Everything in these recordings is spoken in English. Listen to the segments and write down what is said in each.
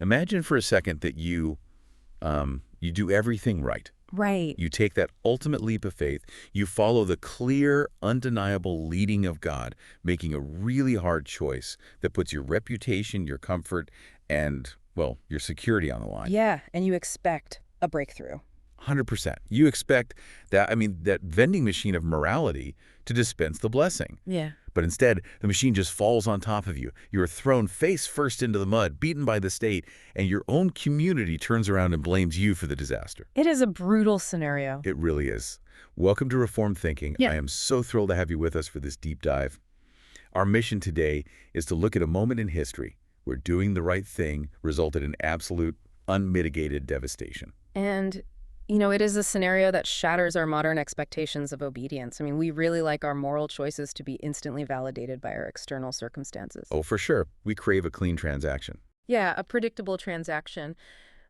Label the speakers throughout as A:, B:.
A: Imagine for a second that you do everything right.
B: Right.
A: You take that ultimate leap of faith. You follow the clear, undeniable leading of God, making a really hard choice that puts your reputation, your comfort, and, well, your security on the line.
B: Yeah, and you expect a breakthrough.
A: 100%. You expect that, that vending machine of morality to dispense the blessing.
B: Yeah.
A: But instead, the machine just falls on top of you. You are thrown face first into the mud, beaten by the state, and your own community turns around and blames you for the disaster.
B: It is a brutal scenario.
A: It really is. Welcome to Reformed Thinking.
B: Yeah.
A: I am so thrilled to have you with us for this deep dive. Our mission today is to look at a moment in history where doing the right thing resulted in absolute, unmitigated devastation.
B: And it is a scenario that shatters our modern expectations of obedience. We really like our moral choices to be instantly validated by our external circumstances.
A: Oh, for sure. We crave a clean transaction.
B: Yeah, a predictable transaction.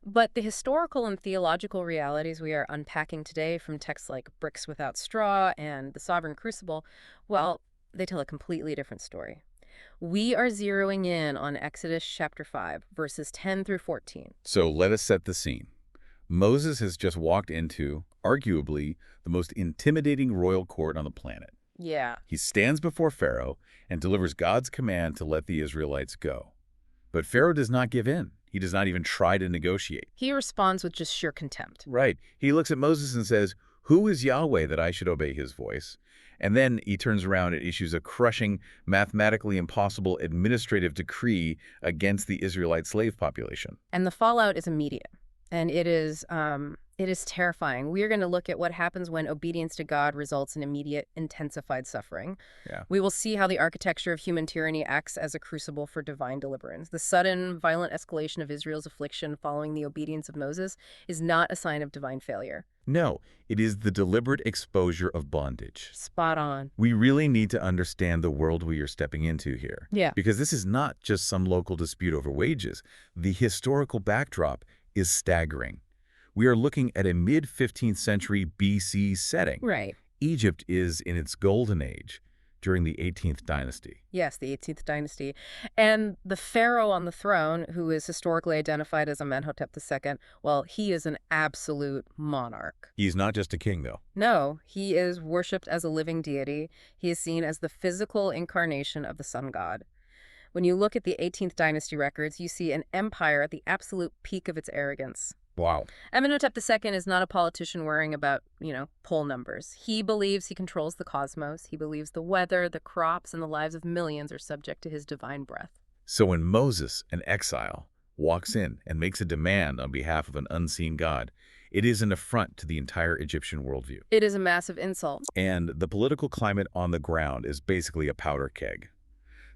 B: But the historical and theological realities we are unpacking today from texts like Bricks Without Straw and The Sovereign Crucible, well, they tell a completely different story. We are zeroing in on Exodus chapter 5, verses 10 through 14.
A: So let us set the scene. Moses has just walked into, arguably, the most intimidating royal court on the planet.
B: Yeah.
A: He stands before Pharaoh and delivers God's command to let the Israelites go. But Pharaoh does not give in. He does not even try to negotiate.
B: He responds with just sheer contempt.
A: Right. He looks at Moses and says, "Who is Yahweh that I should obey his voice?" And then he turns around and issues a crushing, mathematically impossible administrative decree against the Israelite slave population.
B: And the fallout is immediate. And it is terrifying. We are going to look at what happens when obedience to God results in immediate, intensified suffering.
A: Yeah.
B: We will see how the architecture of human tyranny acts as a crucible for divine deliverance. The sudden, violent escalation of Israel's affliction following the obedience of Moses is not a sign of divine failure.
A: No, it is the deliberate exposure of bondage.
B: Spot on.
A: We really need to understand the world we are stepping into here.
B: Yeah.
A: Because this is not just some local dispute over wages. The historical backdrop is staggering. We are looking at a mid-15th century BC setting.
B: Right.
A: Egypt is in its golden age during the 18th dynasty.
B: Yes, the 18th dynasty. And the pharaoh on the throne, who is historically identified as Amenhotep II, well, he is an absolute monarch.
A: He's not just a king, though.
B: No, he is worshipped as a living deity. He is seen as the physical incarnation of the sun god. When you look at the 18th dynasty records, you see an empire at the absolute peak of its arrogance.
A: Wow.
B: Amenhotep II is not a politician worrying about, poll numbers. He believes he controls the cosmos. He believes the weather, the crops, and the lives of millions are subject to his divine breath.
A: So when Moses, an exile, walks in and makes a demand on behalf of an unseen god, it is an affront to the entire Egyptian worldview.
B: It is a massive insult.
A: And the political climate on the ground is basically a powder keg.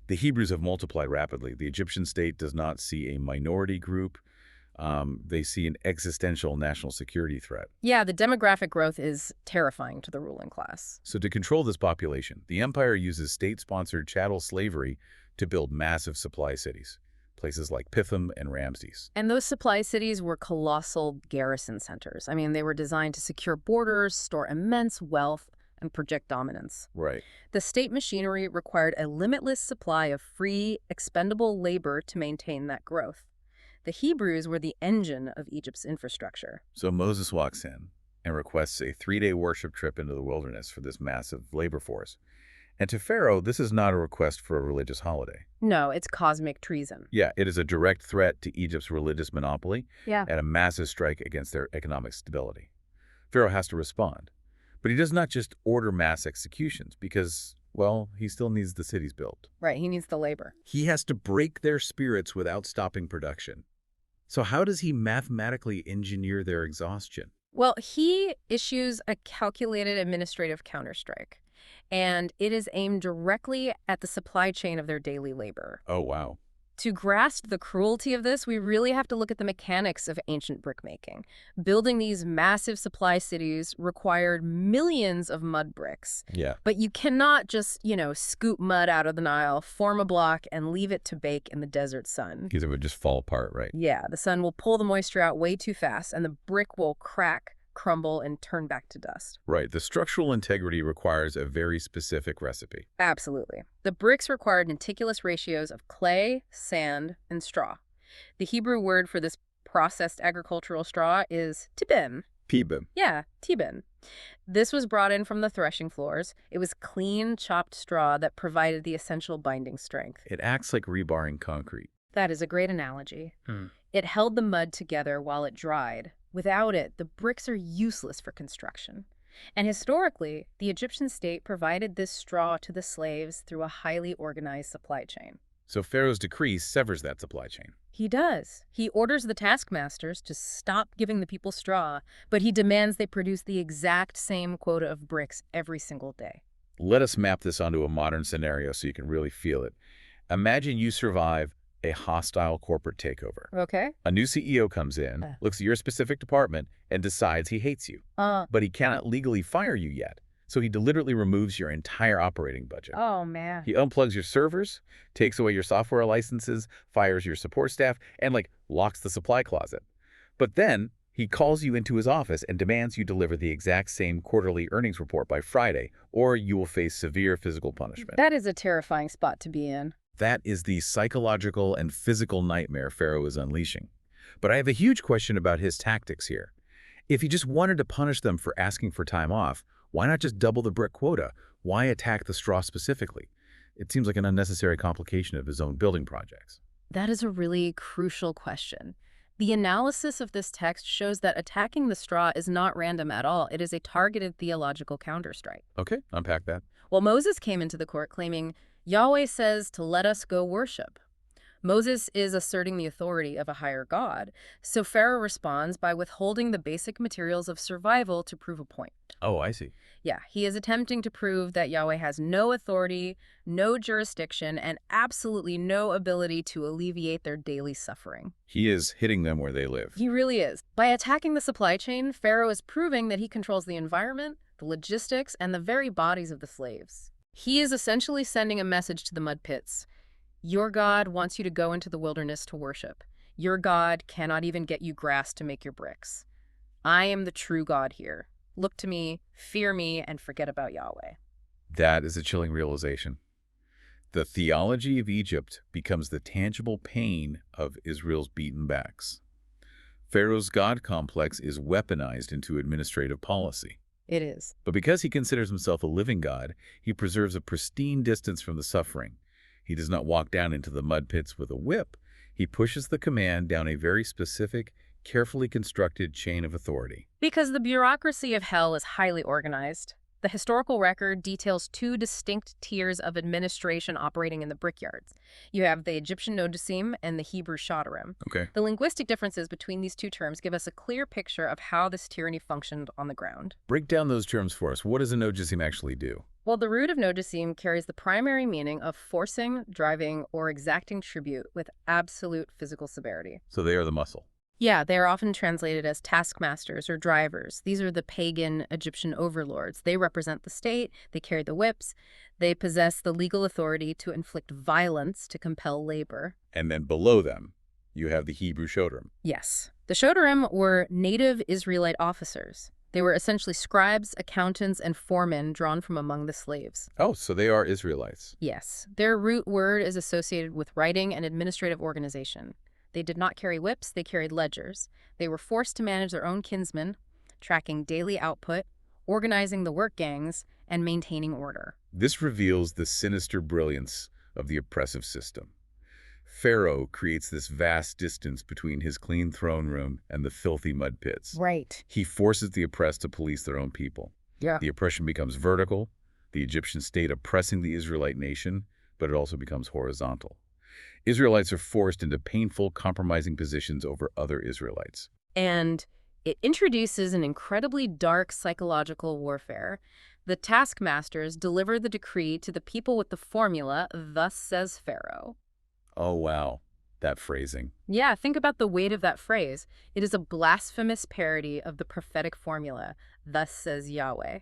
A: The Hebrews have multiplied rapidly. The Egyptian state does not see a minority group. They see an existential national security threat.
B: Yeah, the demographic growth is terrifying to the ruling class.
A: So to control this population, the empire uses state-sponsored chattel slavery to build massive supply cities, places like Pithom and Ramses.
B: And those supply cities were colossal garrison centers. They were designed to secure borders, store immense wealth, and project dominance.
A: Right.
B: The state machinery required a limitless supply of free, expendable labor to maintain that growth. The Hebrews were the engine of Egypt's infrastructure.
A: So Moses walks in and requests a 3-day worship trip into the wilderness for this massive labor force. And to Pharaoh, this is not a request for a religious holiday.
B: No, it's cosmic treason.
A: Yeah, it is a direct threat to Egypt's religious monopoly
B: and
A: a massive strike against their economic stability. Pharaoh has to respond. But he does not just order mass executions because, well, he still needs the cities built.
B: Right, he needs the labor.
A: He has to break their spirits without stopping production. So how does he mathematically engineer their exhaustion?
B: Well, he issues a calculated administrative counterstrike, and it is aimed directly at the supply chain of their daily labor.
A: Oh, wow.
B: To grasp the cruelty of this, we really have to look at the mechanics of ancient brickmaking. Building these massive supply cities required millions of mud bricks.
A: Yeah.
B: But you cannot just, scoop mud out of the Nile, form a block, and leave it to bake in the desert sun.
A: Because it would just fall apart, right?
B: Yeah, the sun will pull the moisture out way too fast, and the brick will crack, crumble, and turn back to dust.
A: Right. The structural integrity requires a very specific recipe.
B: Absolutely. The bricks required meticulous ratios of clay, sand, and straw. The Hebrew word for this processed agricultural straw is tibim.
A: Pibim.
B: Yeah, tibim. This was brought in from the threshing floors. It was clean, chopped straw that provided the essential binding strength.
A: It acts like rebar in concrete.
B: That is a great analogy. It held the mud together while it dried. Without it, the bricks are useless for construction. And historically, the Egyptian state provided this straw to the slaves through a highly organized supply chain.
A: So Pharaoh's decree severs that supply chain.
B: He does. He orders the taskmasters to stop giving the people straw, but he demands they produce the exact same quota of bricks every single day.
A: Let us map this onto a modern scenario so you can really feel it. Imagine you survive a hostile corporate takeover.
B: Okay.
A: A new CEO comes in, looks at your specific department, and decides he hates you. But he cannot legally fire you yet, so he deliberately removes your entire operating budget.
B: Oh, man.
A: He unplugs your servers, takes away your software licenses, fires your support staff, and, locks the supply closet. But then he calls you into his office and demands you deliver the exact same quarterly earnings report by Friday, or you will face severe physical punishment.
B: That is a terrifying spot to be in.
A: That is the psychological and physical nightmare Pharaoh is unleashing. But I have a huge question about his tactics here. If he just wanted to punish them for asking for time off, why not just double the brick quota? Why attack the straw specifically? It seems like an unnecessary complication of his own building projects.
B: That is a really crucial question. The analysis of this text shows that attacking the straw is not random at all. It is a targeted theological counterstrike.
A: Okay, unpack that.
B: Well, Moses came into the court claiming, Yahweh says to let us go worship. Moses is asserting the authority of a higher God, so Pharaoh responds by withholding the basic materials of survival to prove a point.
A: Oh, I see.
B: Yeah, he is attempting to prove that Yahweh has no authority, no jurisdiction, and absolutely no ability to alleviate their daily suffering.
A: He is hitting them where they live.
B: He really is. By attacking the supply chain, Pharaoh is proving that he controls the environment, the logistics, and the very bodies of the slaves. He is essentially sending a message to the mud pits. Your God wants you to go into the wilderness to worship. Your God cannot even get you grass to make your bricks. I am the true God here. Look to me, fear me, and forget about Yahweh.
A: That is a chilling realization. The theology of Egypt becomes the tangible pain of Israel's beaten backs. Pharaoh's God complex is weaponized into administrative policy.
B: It is.
A: But because he considers himself a living God, he preserves a pristine distance from the suffering. He does not walk down into the mud pits with a whip. He pushes the command down a very specific, carefully constructed chain of authority.
B: Because the bureaucracy of hell is highly organized. The historical record details two distinct tiers of administration operating in the brickyards. You have the Egyptian nodasim and the Hebrew shadarim.
A: Okay.
B: The linguistic differences between these two terms give us a clear picture of how this tyranny functioned on the ground.
A: Break down those terms for us. What does a nodasim actually do?
B: Well, the root of nodasim carries the primary meaning of forcing, driving, or exacting tribute with absolute physical severity.
A: So they are the muscle.
B: Yeah, they are often translated as taskmasters or drivers. These are the pagan Egyptian overlords. They represent the state, they carry the whips, they possess the legal authority to inflict violence to compel labor.
A: And then below them, you have the Hebrew shodarim.
B: Yes. The shodarim were native Israelite officers. They were essentially scribes, accountants, and foremen drawn from among the slaves.
A: Oh, so they are Israelites.
B: Yes. Their root word is associated with writing and administrative organization. They did not carry whips, they carried ledgers. They were forced to manage their own kinsmen, tracking daily output, organizing the work gangs, and maintaining order.
A: This reveals the sinister brilliance of the oppressive system. Pharaoh creates this vast distance between his clean throne room and the filthy mud pits.
B: Right.
A: He forces the oppressed to police their own people.
B: Yeah.
A: The oppression becomes vertical, the Egyptian state oppressing the Israelite nation, but it also becomes horizontal. Israelites are forced into painful, compromising positions over other Israelites.
B: And it introduces an incredibly dark psychological warfare. The taskmasters deliver the decree to the people with the formula, "Thus says Pharaoh."
A: Oh, wow. That phrasing.
B: Yeah, think about the weight of that phrase. It is a blasphemous parody of the prophetic formula, "Thus says Yahweh."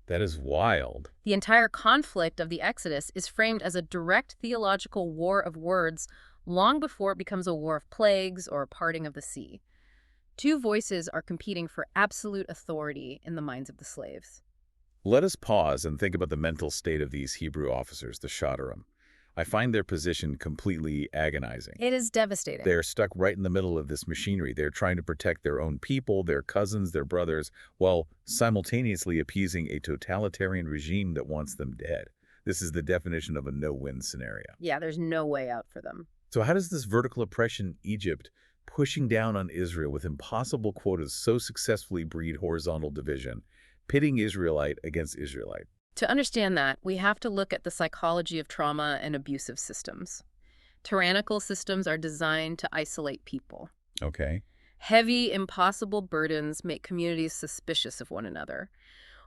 A: That is wild.
B: The entire conflict of the Exodus is framed as a direct theological war of words long before it becomes a war of plagues or a parting of the sea. Two voices are competing for absolute authority in the minds of the slaves.
A: Let us pause and think about the mental state of these Hebrew officers, the shodarim. I find their position completely agonizing.
B: It is devastating.
A: They're stuck right in the middle of this machinery. They're trying to protect their own people, their cousins, their brothers, while simultaneously appeasing a totalitarian regime that wants them dead. This is the definition of a no-win scenario.
B: Yeah, there's no way out for them.
A: So how does this vertical oppression, Egypt, pushing down on Israel with impossible quotas so successfully breed horizontal division, pitting Israelite against Israelite?
B: To understand that, we have to look at the psychology of trauma and abusive systems. Tyrannical systems are designed to isolate people.
A: Okay.
B: Heavy, impossible burdens make communities suspicious of one another.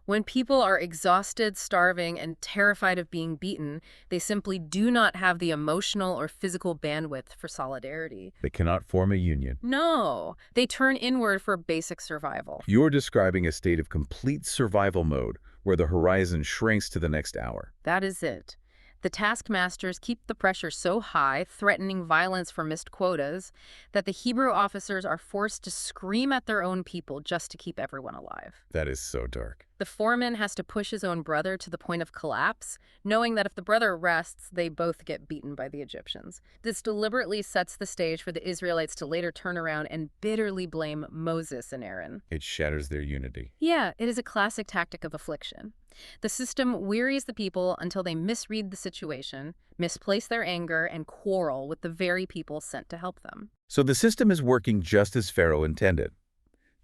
B: When people are exhausted, starving, and terrified of being beaten, they simply do not have the emotional or physical bandwidth for solidarity.
A: They cannot form a union.
B: No, they turn inward for basic survival.
A: You're describing a state of complete survival mode where the horizon shrinks to the next hour.
B: That is it. The taskmasters keep the pressure so high, threatening violence for missed quotas, that the Hebrew officers are forced to scream at their own people just to keep everyone alive.
A: That is so dark.
B: The foreman has to push his own brother to the point of collapse, knowing that if the brother rests, they both get beaten by the Egyptians. This deliberately sets the stage for the Israelites to later turn around and bitterly blame Moses and Aaron.
A: It shatters their unity.
B: Yeah, it is a classic tactic of affliction. The system wearies the people until they misread the situation, misplace their anger, and quarrel with the very people sent to help them.
A: So the system is working just as Pharaoh intended.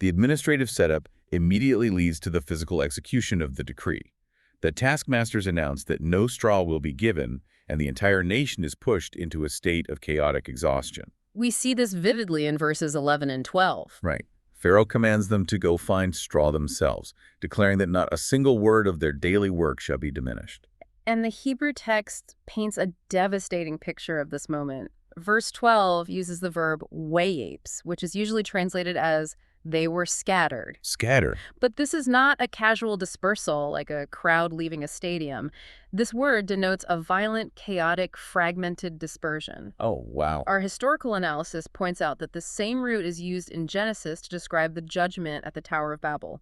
A: The administrative setup immediately leads to the physical execution of the decree. The taskmasters announce that no straw will be given, and the entire nation is pushed into a state of chaotic exhaustion.
B: We see this vividly in verses 11 and 12.
A: Right. Pharaoh commands them to go find straw themselves, declaring that not a single word of their daily work shall be diminished.
B: And the Hebrew text paints a devastating picture of this moment. Verse 12 uses the verb wayapes, which is usually translated as they were scattered.
A: Scatter.
B: But this is not a casual dispersal like a crowd leaving a stadium. This word denotes a violent, chaotic, fragmented dispersion.
A: Oh, wow.
B: Our historical analysis points out that the same root is used in Genesis to describe the judgment at the Tower of Babel.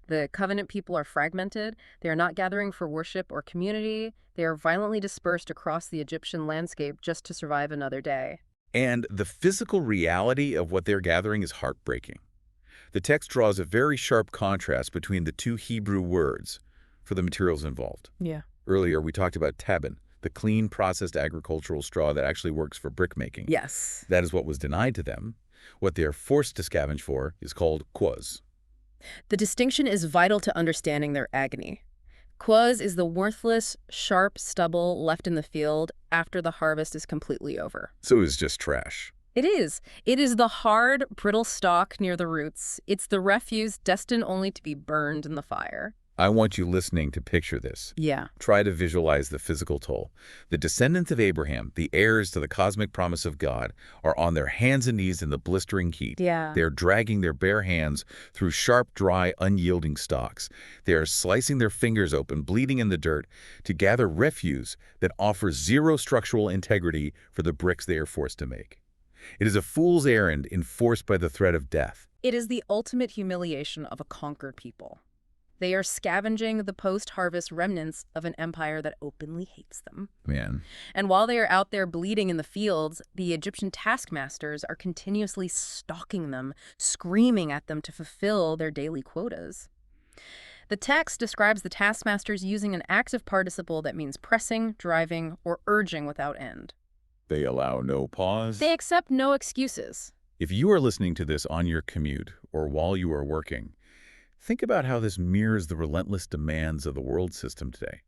B: The covenant people are fragmented. They are not gathering for worship or community. They are violently dispersed across the Egyptian landscape just to survive another day.
A: And the physical reality of what they're gathering is heartbreaking. The text draws a very sharp contrast between the two Hebrew words for the materials involved.
B: Yeah.
A: Earlier, we talked about tabin, the clean, processed agricultural straw that actually works for brickmaking.
B: Yes.
A: That is what was denied to them. What they are forced to scavenge for is called quotas.
B: The distinction is vital to understanding their agony. Quotas is the worthless, sharp stubble left in the field after the harvest is completely over.
A: So it's just trash.
B: It is. It is the hard, brittle stalk near the roots. It's the refuse destined only to be burned in the fire.
A: I want you listening to picture this.
B: Yeah.
A: Try to visualize the physical toll. The descendants of Abraham, the heirs to the cosmic promise of God, are on their hands and knees in the blistering heat.
B: Yeah.
A: They're dragging their bare hands through sharp, dry, unyielding stalks. They are slicing their fingers open, bleeding in the dirt, to gather refuse that offers zero structural integrity for the bricks they are forced to make. It is a fool's errand enforced by the threat of death.
B: It is the ultimate humiliation of a conquered people. They are scavenging the post-harvest remnants of an empire that openly hates them.
A: Man.
B: And while they are out there bleeding in the fields, the Egyptian taskmasters are continuously stalking them, screaming at them to fulfill their daily quotas. The text describes the taskmasters using an active participle that means pressing, driving, or urging without end.
A: They allow no pause.
B: They accept no excuses.
A: If you are listening to this on your commute or while you are working, think about how this mirrors the relentless demands of the world system today.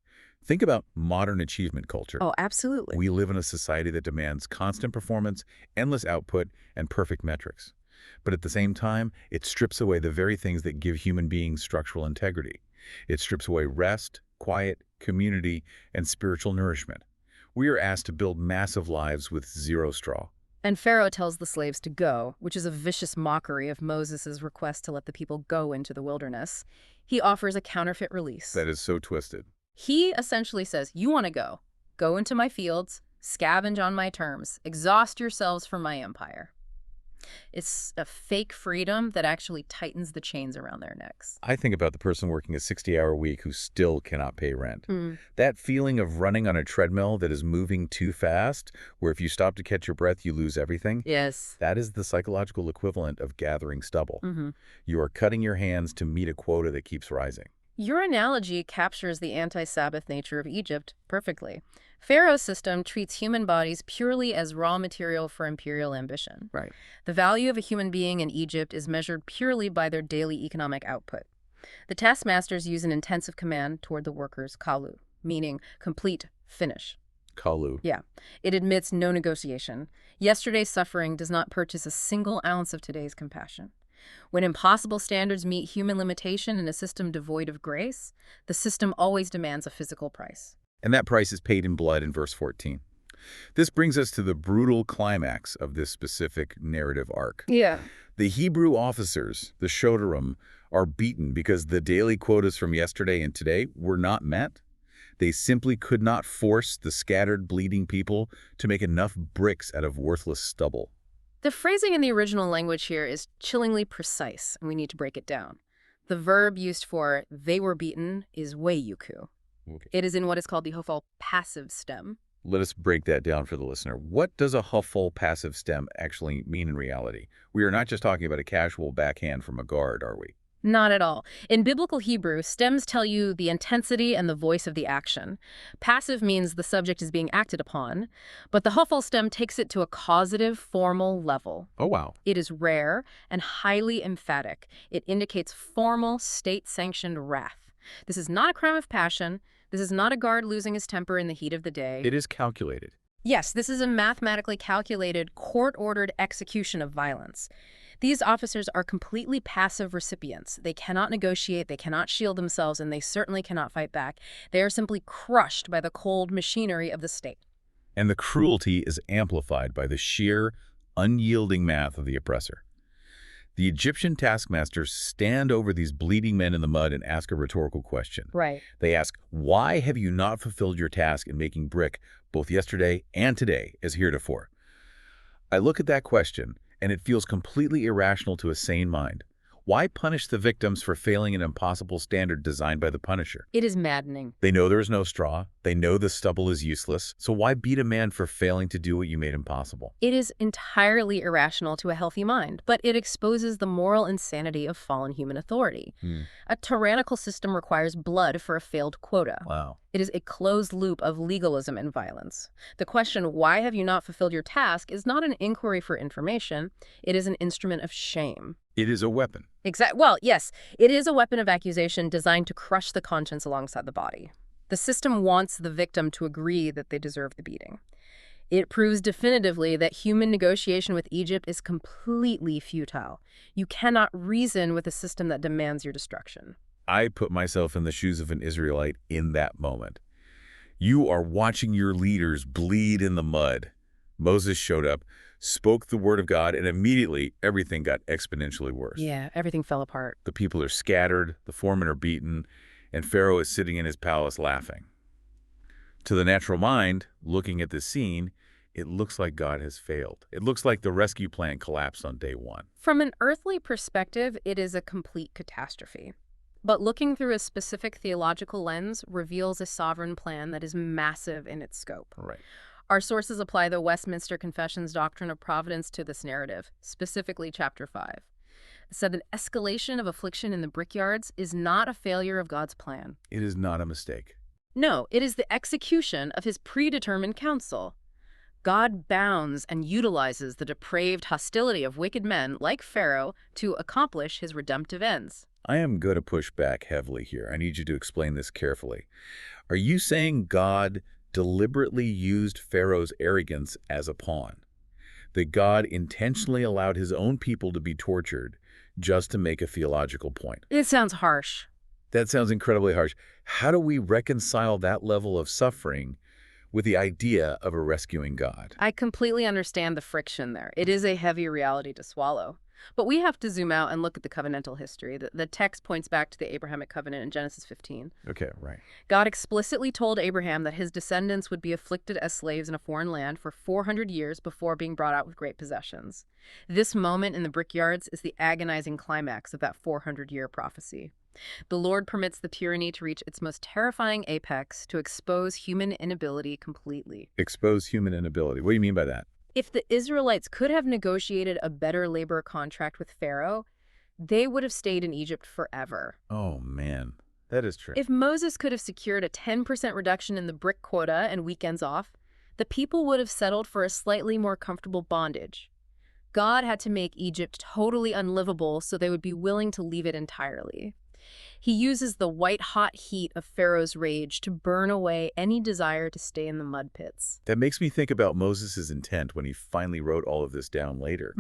A: Think about modern achievement culture.
B: Oh, absolutely.
A: We live in a society that demands constant performance, endless output, and perfect metrics. But at the same time, it strips away the very things that give human beings structural integrity. It strips away rest, quiet, community, and spiritual nourishment. We are asked to build massive lives with zero straw.
B: And Pharaoh tells the slaves to go, which is a vicious mockery of Moses' request to let the people go into the wilderness. He offers a counterfeit release.
A: That is so twisted.
B: He essentially says, you want to go. Go into my fields, scavenge on my terms, exhaust yourselves for my empire. It's a fake freedom that actually tightens the chains around their necks.
A: I think about the person working a 60-hour week who still cannot pay rent.
B: Mm.
A: That feeling of running on a treadmill that is moving too fast, where if you stop to catch your breath, you lose everything.
B: Yes.
A: That is the psychological equivalent of gathering stubble.
B: Mm-hmm.
A: You are cutting your hands to meet a quota that keeps rising.
B: Your analogy captures the anti-Sabbath nature of Egypt perfectly. Pharaoh's system treats human bodies purely as raw material for imperial ambition.
A: Right.
B: The value of a human being in Egypt is measured purely by their daily economic output. The taskmasters use an intensive command toward the workers, kalu, meaning complete, finish.
A: Kalu.
B: Yeah. It admits no negotiation. Yesterday's suffering does not purchase a single ounce of today's compassion. When impossible standards meet human limitation in a system devoid of grace, the system always demands a physical price.
A: And that price is paid in blood in verse 14. This brings us to the brutal climax of this specific narrative arc.
B: Yeah.
A: The Hebrew officers, the shoterim, are beaten because the daily quotas from yesterday and today were not met. They simply could not force the scattered, bleeding people to make enough bricks out of worthless stubble.
B: The phrasing in the original language here is chillingly precise, and we need to break it down. The verb used for they were beaten is weyuku.
A: Okay.
B: It is in what is called the hopeful passive stem.
A: Let us break that down for the listener. What does a huffle passive stem actually mean in reality? We are not just talking about a casual backhand from a guard, are we?
B: Not at all. In biblical Hebrew, stems tell you the intensity and the voice of the action. Passive means the subject is being acted upon, but the hopeful stem takes it to a causative, formal level.
A: Oh, wow.
B: It is rare and highly emphatic. It indicates formal, state-sanctioned wrath. This is not a crime of passion. This is not a guard losing his temper in the heat of the day.
A: It is calculated.
B: Yes, this is a mathematically calculated, court-ordered execution of violence. These officers are completely passive recipients. They cannot negotiate, they cannot shield themselves, and they certainly cannot fight back. They are simply crushed by the cold machinery of the state.
A: And the cruelty is amplified by the sheer, unyielding math of the oppressor. The Egyptian taskmasters stand over these bleeding men in the mud and ask a rhetorical question.
B: Right.
A: They ask, "Why have you not fulfilled your task in making brick both yesterday and today as heretofore?" I look at that question, and it feels completely irrational to a sane mind. Why punish the victims for failing an impossible standard designed by the punisher?
B: It is maddening.
A: They know there is no straw. They know the stubble is useless. So why beat a man for failing to do what you made impossible?
B: It is entirely irrational to a healthy mind, but it exposes the moral insanity of fallen human authority. A tyrannical system requires blood for a failed quota.
A: Wow.
B: It is a closed loop of legalism and violence. The question, why have you not fulfilled your task, is not an inquiry for information. It is an instrument of shame.
A: It is a weapon.
B: Well, yes, it is a weapon of accusation designed to crush the conscience alongside the body. The system wants the victim to agree that they deserve the beating. It proves definitively that human negotiation with Egypt is completely futile. You cannot reason with a system that demands your destruction.
A: I put myself in the shoes of an Israelite in that moment. You are watching your leaders bleed in the mud. Moses showed up, spoke the word of God, and immediately everything got exponentially worse.
B: Yeah, everything fell apart.
A: The people are scattered, the foremen are beaten, and Pharaoh is sitting in his palace laughing. To the natural mind, looking at this scene, it looks like God has failed. It looks like the rescue plan collapsed on day one.
B: From an earthly perspective, it is a complete catastrophe. But looking through a specific theological lens reveals a sovereign plan that is massive in its scope.
A: Right.
B: Our sources apply the Westminster Confession's doctrine of providence to this narrative, specifically Chapter 5. It said that escalation of affliction in the brickyards is not a failure of God's plan.
A: It is not a mistake.
B: No, it is the execution of his predetermined counsel. God bounds and utilizes the depraved hostility of wicked men like Pharaoh to accomplish his redemptive ends.
A: I am going to push back heavily here. I need you to explain this carefully. Are you saying God deliberately used Pharaoh's arrogance as a pawn? That God intentionally allowed his own people to be tortured just to make a theological point?
B: It sounds harsh.
A: That sounds incredibly harsh. How do we reconcile that level of suffering with the idea of a rescuing God?
B: I completely understand the friction there. It is a heavy reality to swallow. But we have to zoom out and look at the covenantal history. The text points back to the Abrahamic covenant in Genesis 15.
A: Okay, right.
B: God explicitly told Abraham that his descendants would be afflicted as slaves in a foreign land for 400 years before being brought out with great possessions. This moment in the brickyards is the agonizing climax of that 400-year prophecy. The Lord permits the tyranny to reach its most terrifying apex to expose human inability completely.
A: Expose human inability. What do you mean by that?
B: If the Israelites could have negotiated a better labor contract with Pharaoh, they would have stayed in Egypt forever.
A: Oh, man. That is true.
B: If Moses could have secured a 10% reduction in the brick quota and weekends off, the people would have settled for a slightly more comfortable bondage. God had to make Egypt totally unlivable so they would be willing to leave it entirely. He uses the white-hot heat of Pharaoh's rage to burn away any desire to stay in the mud pits.
A: That makes me think about Moses' intent when he finally wrote all of this down later.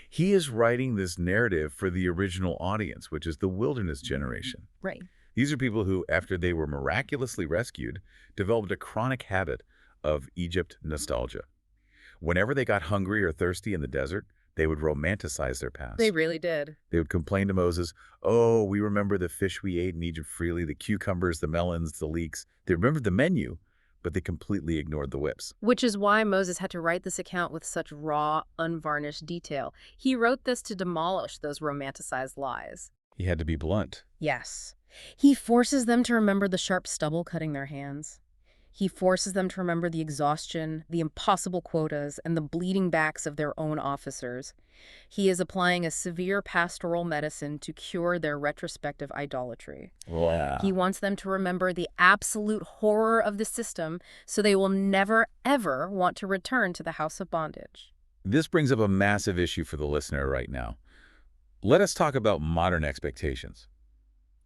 A: He is writing this narrative for the original audience, which is the wilderness generation.
B: Right.
A: These are people who, after they were miraculously rescued, developed a chronic habit of Egypt nostalgia. Whenever they got hungry or thirsty in the desert, they would romanticize their past.
B: They really did.
A: They would complain to Moses, "Oh, we remember the fish we ate in Egypt freely, the cucumbers, the melons, the leeks." They remembered the menu, but they completely ignored the whips.
B: Which is why Moses had to write this account with such raw, unvarnished detail. He wrote this to demolish those romanticized lies.
A: He had to be blunt.
B: Yes. He forces them to remember the sharp stubble cutting their hands. He forces them to remember the exhaustion, the impossible quotas, and the bleeding backs of their own officers. He is applying a severe pastoral medicine to cure their retrospective idolatry.
A: Wow.
B: He wants them to remember the absolute horror of the system so they will never, ever want to return to the house of bondage.
A: This brings up a massive issue for the listener right now. Let us talk about modern expectations.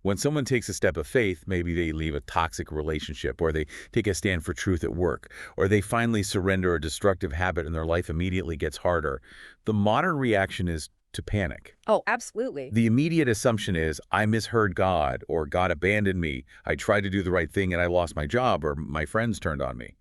A: When someone takes a step of faith, maybe they leave a toxic relationship, or they take a stand for truth at work, or they finally surrender a destructive habit and their life immediately gets harder. The modern reaction is to panic.
B: Oh, absolutely.
A: The immediate assumption is, I misheard God, or God abandoned me. I tried to do the right thing and I lost my job, or my friends turned on me.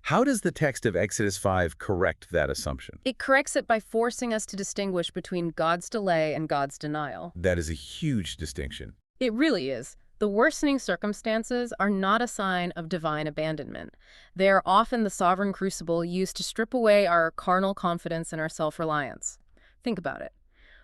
A: How does the text of Exodus 5 correct that assumption?
B: It corrects it by forcing us to distinguish between God's delay and God's denial.
A: That is a huge distinction.
B: It really is. The worsening circumstances are not a sign of divine abandonment. They are often the sovereign crucible used to strip away our carnal confidence and our self-reliance. Think about it.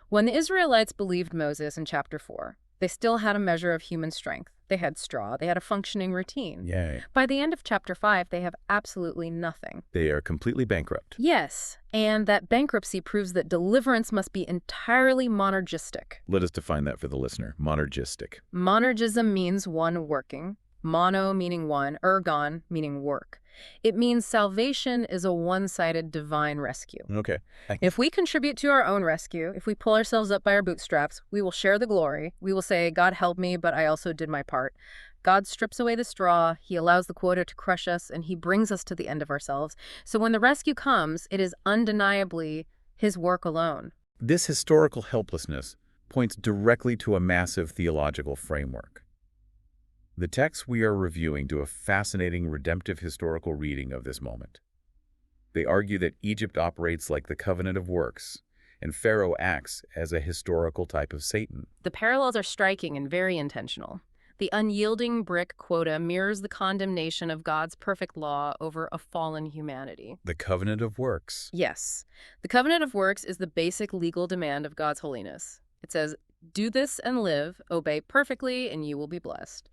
B: When the Israelites believed Moses in chapter 4, they still had a measure of human strength. They had straw. They had a functioning routine.
A: Yay.
B: By the end of chapter 5, they have absolutely nothing.
A: They are completely bankrupt.
B: Yes, and that bankruptcy proves that deliverance must be entirely monergistic.
A: Let us define that for the listener. Monergistic.
B: Monergism means one working, mono meaning one, ergon meaning work. It means salvation is a one-sided divine rescue.
A: Okay.
B: If we contribute to our own rescue, if we pull ourselves up by our bootstraps, we will share the glory. We will say, God helped me, but I also did my part. God strips away the straw, he allows the quota to crush us, and he brings us to the end of ourselves. So when the rescue comes, it is undeniably his work alone.
A: This historical helplessness points directly to a massive theological framework. The texts we are reviewing do a fascinating redemptive historical reading of this moment. They argue that Egypt operates like the covenant of works, and Pharaoh acts as a historical type of Satan.
B: The parallels are striking and very intentional. The unyielding brick quota mirrors the condemnation of God's perfect law over a fallen humanity.
A: The covenant of works.
B: Yes. The covenant of works is the basic legal demand of God's holiness. It says, do this and live, obey perfectly, and you will be blessed.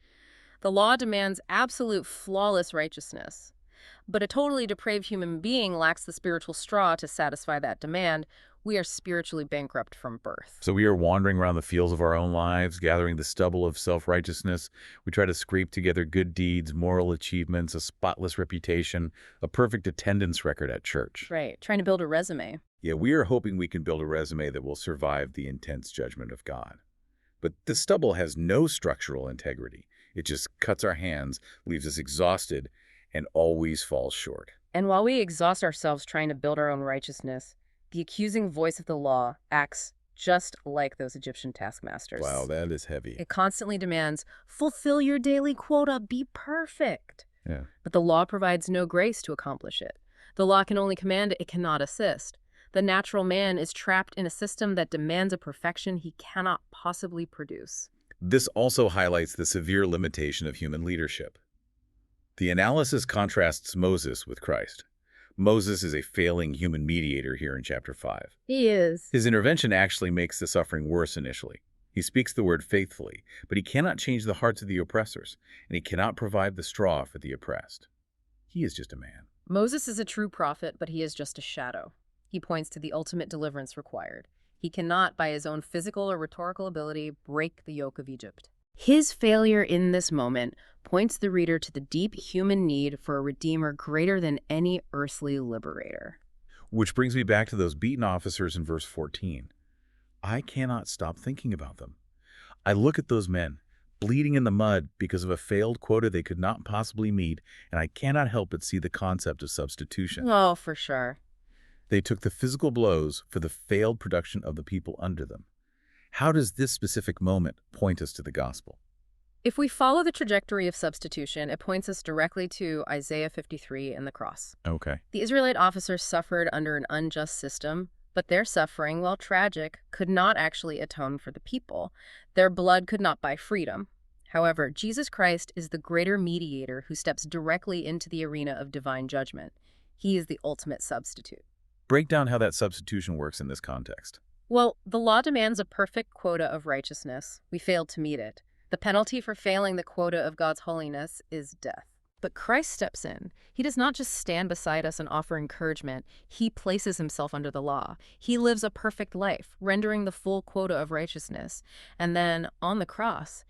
B: The law demands absolute flawless righteousness. But a totally depraved human being lacks the spiritual straw to satisfy that demand. We are spiritually bankrupt from birth.
A: So we are wandering around the fields of our own lives, gathering the stubble of self-righteousness. We try to scrape together good deeds, moral achievements, a spotless reputation, a perfect attendance record at church.
B: Right, trying to build a resume.
A: Yeah, we are hoping we can build a resume that will survive the intense judgment of God. But the stubble has no structural integrity. It just cuts our hands, leaves us exhausted, and always falls short.
B: And while we exhaust ourselves trying to build our own righteousness, the accusing voice of the law acts just like those Egyptian taskmasters.
A: Wow, that is heavy.
B: It constantly demands, fulfill your daily quota, be perfect.
A: Yeah.
B: But the law provides no grace to accomplish it. The law can only command it, it cannot assist. The natural man is trapped in a system that demands a perfection he cannot possibly produce.
A: This also highlights the severe limitation of human leadership. The analysis contrasts Moses with Christ. Moses is a failing human mediator here in chapter 5.
B: He is.
A: His intervention actually makes the suffering worse initially. He speaks the word faithfully, but he cannot change the hearts of the oppressors, and he cannot provide the straw for the oppressed. He is just a man.
B: Moses is a true prophet, but he is just a shadow. He points to the ultimate deliverance required. He cannot, by his own physical or rhetorical ability, break the yoke of Egypt. His failure in this moment points the reader to the deep human need for a redeemer greater than any earthly liberator.
A: Which brings me back to those beaten officers in verse 14. I cannot stop thinking about them. I look at those men, bleeding in the mud because of a failed quota they could not possibly meet, and I cannot help but see the concept of substitution.
B: Oh, for sure.
A: They took the physical blows for the failed production of the people under them. How does this specific moment point us to the gospel?
B: If we follow the trajectory of substitution, it points us directly to Isaiah 53 and the cross.
A: Okay.
B: The Israelite officers suffered under an unjust system, but their suffering, while tragic, could not actually atone for the people. Their blood could not buy freedom. However, Jesus Christ is the greater mediator who steps directly into the arena of divine judgment. He is the ultimate substitute.
A: Break down how that substitution works in this context.
B: Well, the law demands a perfect quota of righteousness. We failed to meet it. The penalty for failing the quota of God's holiness is death. But Christ steps in. He does not just stand beside us and offer encouragement. He places himself under the law. He lives a perfect life, rendering the full quota of righteousness. And then, on the cross,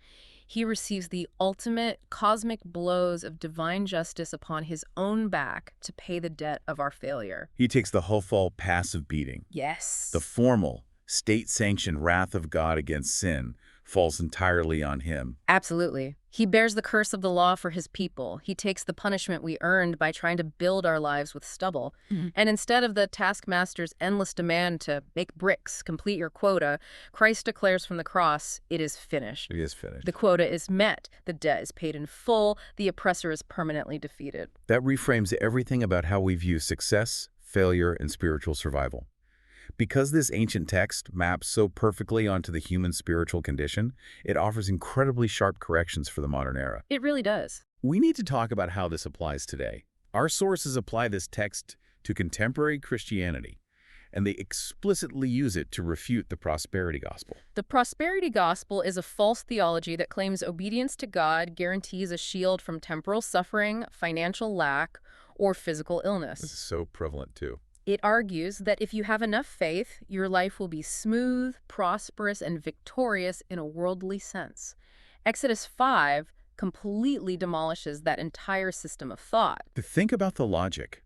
B: he receives the ultimate cosmic blows of divine justice upon his own back to pay the debt of our failure.
A: He takes the whole passive beating.
B: Yes.
A: The formal, state-sanctioned wrath of God against sin falls entirely on him.
B: Absolutely. He bears the curse of the law for his people. He takes the punishment we earned by trying to build our lives with stubble. And instead of the taskmaster's endless demand to make bricks, complete your quota, Christ declares from the cross, it is finished.
A: It is finished.
B: The quota is met. The debt is paid in full. The oppressor is permanently defeated.
A: That reframes everything about how we view success, failure, and spiritual survival. Because this ancient text maps so perfectly onto the human spiritual condition, it offers incredibly sharp corrections for the modern era.
B: It really does.
A: We need to talk about how this applies today. Our sources apply this text to contemporary Christianity, and they explicitly use it to refute the prosperity gospel.
B: The prosperity gospel is a false theology that claims obedience to God guarantees a shield from temporal suffering, financial lack, or physical illness.
A: This is so prevalent, too.
B: It argues that if you have enough faith, your life will be smooth, prosperous, and victorious in a worldly sense. Exodus 5 completely demolishes that entire system of thought.
A: To think about the logic.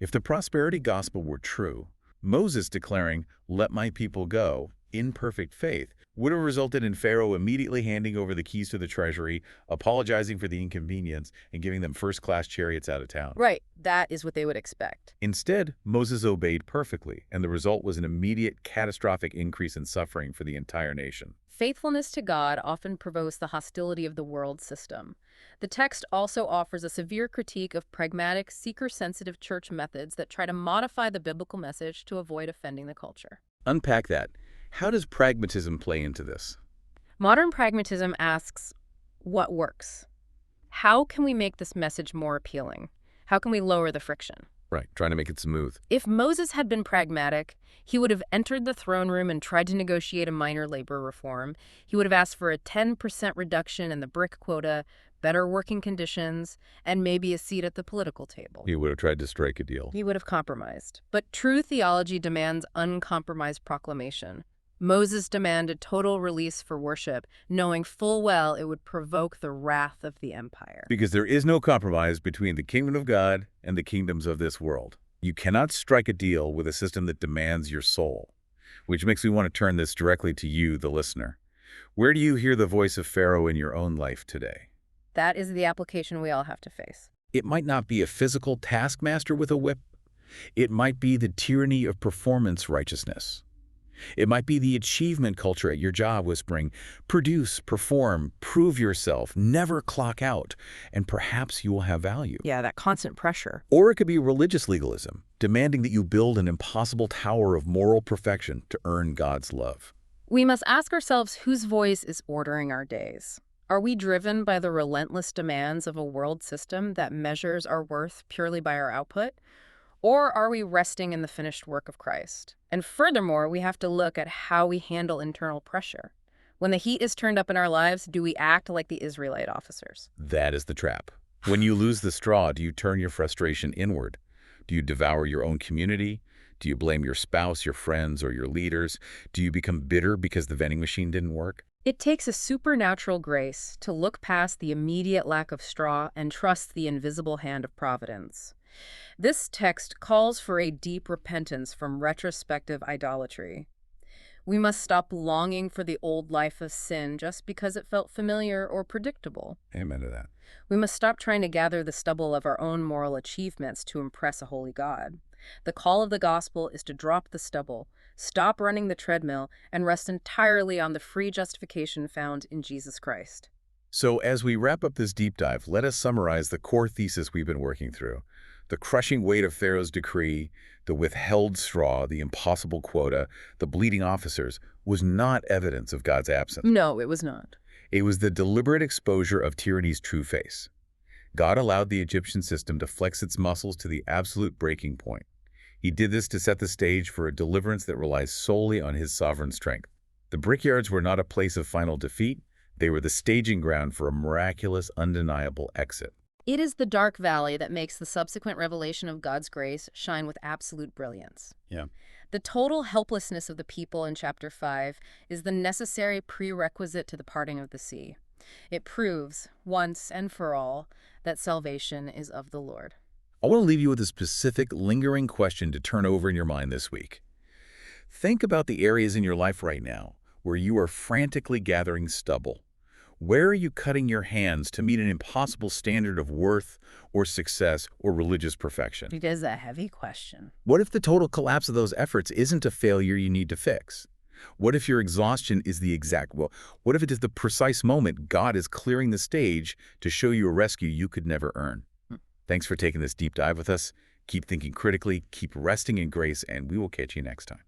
A: If the prosperity gospel were true, Moses declaring, "Let my people go," in perfect faith, would have resulted in Pharaoh immediately handing over the keys to the treasury, apologizing for the inconvenience, and giving them first-class chariots out of town.
B: Right, that is what they would expect.
A: Instead, Moses obeyed perfectly, and the result was an immediate, catastrophic increase in suffering for the entire nation.
B: Faithfulness to God often provokes the hostility of the world system. The text also offers a severe critique of pragmatic, seeker-sensitive church methods that try to modify the biblical message to avoid offending the culture.
A: Unpack that. How does pragmatism play into this?
B: Modern pragmatism asks, what works? How can we make this message more appealing? How can we lower the friction?
A: Right, trying to make it smooth.
B: If Moses had been pragmatic, he would have entered the throne room and tried to negotiate a minor labor reform. He would have asked for a 10% reduction in the brick quota, better working conditions, and maybe a seat at the political table.
A: He would have tried to strike a deal.
B: He would have compromised. But true theology demands uncompromised proclamation. Moses demanded total release for worship, knowing full well it would provoke the wrath of the empire.
A: Because there is no compromise between the kingdom of God and the kingdoms of this world. You cannot strike a deal with a system that demands your soul. Which makes me want to turn this directly to you, the listener. Where do you hear the voice of Pharaoh in your own life today?
B: That is the application we all have to face.
A: It might not be a physical taskmaster with a whip. It might be the tyranny of performance righteousness. It might be the achievement culture at your job whispering, produce, perform, prove yourself, never clock out, and perhaps you will have value.
B: Yeah, that constant pressure.
A: Or it could be religious legalism, demanding that you build an impossible tower of moral perfection to earn God's love.
B: We must ask ourselves whose voice is ordering our days. Are we driven by the relentless demands of a world system that measures our worth purely by our output? Or are we resting in the finished work of Christ? And furthermore, we have to look at how we handle internal pressure. When the heat is turned up in our lives, do we act like the Israelite officers?
A: That is the trap. When you lose the straw, do you turn your frustration inward? Do you devour your own community? Do you blame your spouse, your friends, or your leaders? Do you become bitter because the vending machine didn't work?
B: It takes a supernatural grace to look past the immediate lack of straw and trust the invisible hand of providence. This text calls for a deep repentance from retrospective idolatry. We must stop longing for the old life of sin just because it felt familiar or predictable.
A: Amen to that.
B: We must stop trying to gather the stubble of our own moral achievements to impress a holy God. The call of the gospel is to drop the stubble, stop running the treadmill, and rest entirely on the free justification found in Jesus Christ.
A: So as we wrap up this deep dive, let us summarize the core thesis we've been working through. The crushing weight of Pharaoh's decree, the withheld straw, the impossible quota, the bleeding officers, was not evidence of God's absence.
B: No, it was not.
A: It was the deliberate exposure of tyranny's true face. God allowed the Egyptian system to flex its muscles to the absolute breaking point. He did this to set the stage for a deliverance that relies solely on his sovereign strength. The brickyards were not a place of final defeat. They were the staging ground for a miraculous, undeniable exit.
B: It is the dark valley that makes the subsequent revelation of God's grace shine with absolute brilliance.
A: Yeah.
B: The total helplessness of the people in chapter 5 is the necessary prerequisite to the parting of the sea. It proves, once and for all, that salvation is of the Lord.
A: I want to leave you with a specific, lingering question to turn over in your mind this week. Think about the areas in your life right now where you are frantically gathering stubble. Where are you cutting your hands to meet an impossible standard of worth or success or religious perfection?
B: It is a heavy question.
A: What if the total collapse of those efforts isn't a failure you need to fix? What if your exhaustion is what if it is the precise moment God is clearing the stage to show you a rescue you could never earn? Thanks for taking this deep dive with us. Keep thinking critically, keep resting in grace, and we will catch you next time.